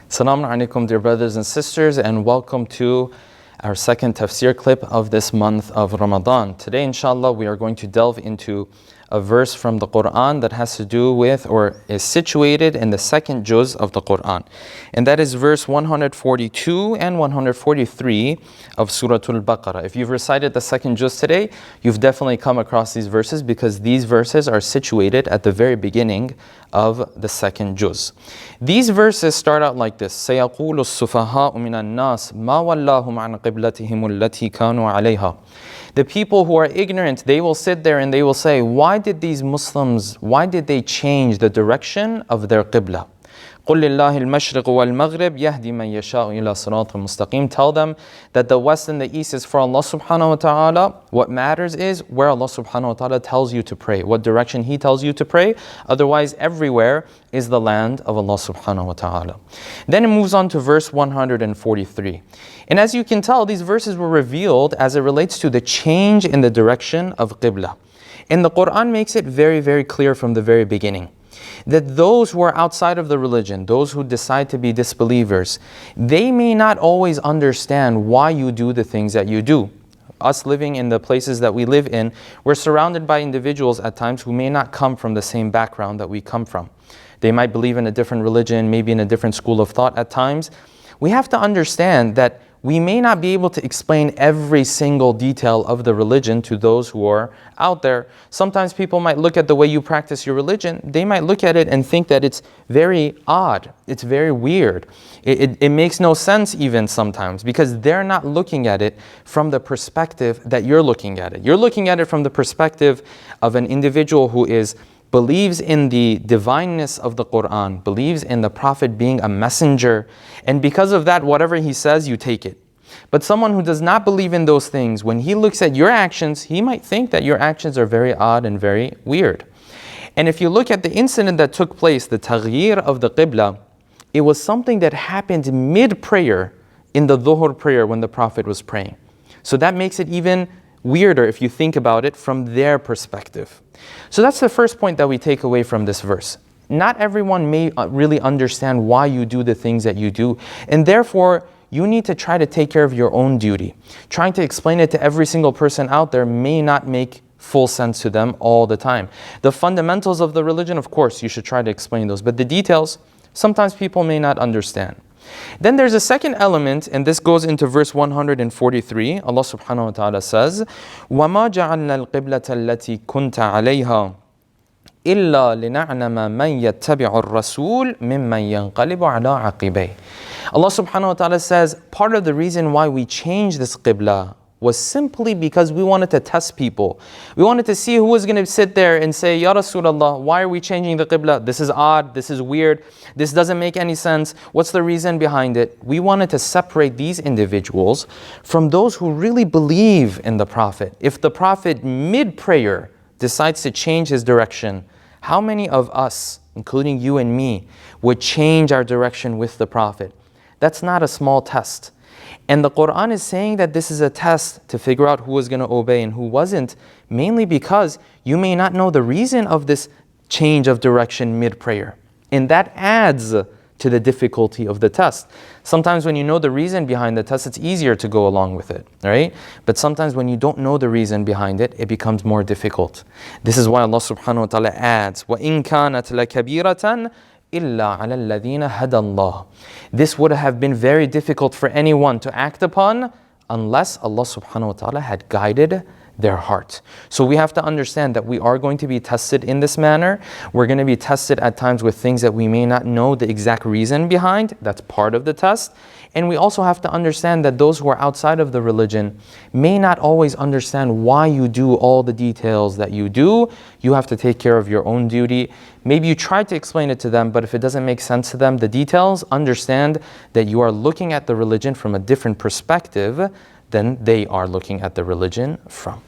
Assalamu alaikum, dear brothers and sisters, and welcome to our second tafsir clip of this month of Ramadan. Today, inshallah, we are going to delve into a verse from the Quran that has to do with or is situated in the second juz of the Quran. And that is verse 142 and 143 of Surah Al-Baqarah. If you've recited the second juz today, you've definitely come across these verses because these verses are situated at the very beginning of the second juz. These verses start out like this: سَيَقُولُ السُّفَهَاءُ مِنَ النَّاسِ مَا وَلَّاهُمْ عَنْ قِبْلَتِهِمُ الَّتِي كَانُوا عَلَيْهَا. The people who are ignorant, they will sit there and they will say, why did these Muslims, why did they change the direction of their Qiblah? قُلْ لِلَّهِ الْمَشْرِقُ وَالْمَغْرِبِ يَهْدِي مَنْ يَشَاءُ إِلَى صِرَاطٍ مُسْتَقِيمٍ. Tell them that the west and the east is for Allah subhanahu wa ta'ala. What matters is where Allah subhanahu wa ta'ala tells you to pray, what direction He tells you to pray. Otherwise, everywhere is the land of Allah subhanahu wa ta'ala. Then it moves on to verse 143. And as you can tell, these verses were revealed as it relates to the change in the direction of Qiblah. And the Quran makes it very, very clear from the very beginning that those who are outside of the religion, those who decide to be disbelievers, they may not always understand why you do the things that you do. Us living in the places that we live in, we're surrounded by individuals at times who may not come from the same background that we come from. They might believe in a different religion, maybe in a different school of thought at times. We have to understand that we may not be able to explain every single detail of the religion to those who are out there. Sometimes people might look at the way you practice your religion, they might look at it and think that it's very odd, it's very weird. It makes no sense even sometimes because they're not looking at it from the perspective that you're looking at it. You're looking at it from the perspective of an individual who believes in the divineness of the Quran, believes in the Prophet being a messenger, and because of that, whatever he says, you take it. But someone who does not believe in those things, when he looks at your actions, he might think that your actions are very odd and very weird. And if you look at the incident that took place, the taghyir of the Qibla, it was something that happened mid-prayer in the Dhuhr prayer when the Prophet was praying. So that makes it even weirder if you think about it from their perspective. So that's the first point that we take away from this verse. Not everyone may really understand why you do the things that you do, and therefore you need to try to take care of your own duty. Trying to explain it to every single person out there may not make full sense to them all the time. The fundamentals of the religion, of course, you should try to explain those, but the details, sometimes people may not understand. Then there's a second element, and this goes into verse 143. Allah subhanahu wa ta'ala says, وَمَا جَعَلْنَا الْقِبْلَةَ الَّتِي كُنْتَ عَلَيْهَا إِلَّا لِنَعْلَمَ مَنْ يَتَّبِعُ الرَّسُولِ مِمَّنْ يَنْقَلِبُ عَلَىٰ عَقِبَيْهِ. Allah subhanahu wa ta'ala says, part of the reason why we changed this Qibla was simply because we wanted to test people. We wanted to see who was going to sit there and say, Ya Rasulullah, why are we changing the Qibla? This is odd, this is weird, this doesn't make any sense. What's the reason behind it? We wanted to separate these individuals from those who really believe in the Prophet. If the Prophet mid-prayer decides to change his direction, how many of us, including you and me, would change our direction with the Prophet? That's not a small test. And the Quran is saying that this is a test to figure out who was going to obey and who wasn't, mainly because you may not know the reason of this change of direction mid-prayer. And that adds to the difficulty of the test. Sometimes when you know the reason behind the test, it's easier to go along with it, right? But sometimes when you don't know the reason behind it, it becomes more difficult. This is why Allah subhanahu wa ta'ala adds, وَإِن كَانَتْ لَكَبِيرَةً إِلَّا عَلَى الَّذِينَ هَدَى اللَّهُ. This would have been very difficult for anyone to act upon unless Allah subhanahu wa ta'ala had guided their heart. So we have to understand that we are going to be tested in this manner. We're going to be tested at times with things that we may not know the exact reason behind. That's part of the test. And we also have to understand that those who are outside of the religion may not always understand why you do all the details that you do. You have to take care of your own duty. Maybe you try to explain it to them, but if it doesn't make sense to them, the details, understand that you are looking at the religion from a different perspective than they are looking at the religion from.